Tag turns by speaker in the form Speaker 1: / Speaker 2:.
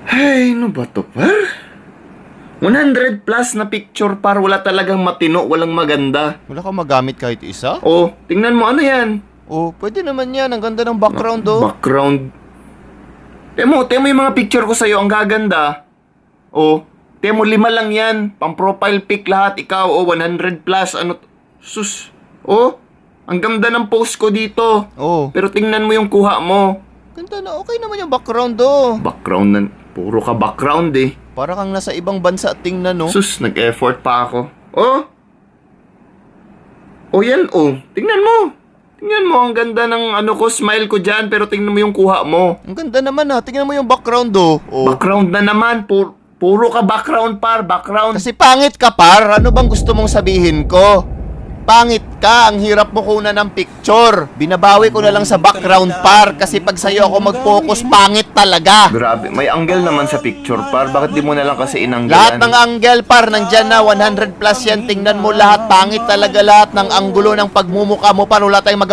Speaker 1: Ay, ano ba to, par? 100 plus na picture, par. Wala talagang matino, walang maganda.
Speaker 2: Wala ka magamit kahit isa?
Speaker 1: Oh, tingnan mo, ano yan?
Speaker 2: Oh, pwede naman yan. Ang ganda ng background, oh.
Speaker 1: Background. Temo yung mga picture ko sa'yo, ang gaganda. Oh, temo 5 lang yan. Pang-profile pic lahat, ikaw, oh, 100 plus. Ano, sus. Oh, ang ganda ng post ko dito.
Speaker 2: Oh,
Speaker 1: Pero tingnan mo yung kuha mo.
Speaker 2: ganda na. Okay naman yung background, oh.
Speaker 1: Background na, puro ka background eh.
Speaker 2: Para kang nasa ibang bansa tingnan, no?
Speaker 1: Sus, nag-effort pa ako. Oh! Oh, yan, oh. Tingnan mo. Tingnan mo, ang ganda ng ano ko, smile ko dyan, pero tingnan mo yung kuha mo.
Speaker 2: Ang ganda naman, ha. Tingnan mo yung background, oh. Oh.
Speaker 1: Background na naman, puro ka background, par. Background.
Speaker 2: Kasi pangit ka, par. Ano bang gusto mong sabihin ko? Pangit ka. Ang hirap mo kunan ng picture. Binabawi ko na lang sa background, par. Kasi pag sa'yo ako mag-focus, pangit talaga.
Speaker 1: Grabe, may angle naman sa picture, par. Bakit di mo na lang kasi inanggalan?
Speaker 2: Lahat ng angle, par, nandyan na. 100 plus yan. Tingnan mo lahat. Pangit talaga lahat ng anggulo ng pagmumukha mo, par. Wala tayong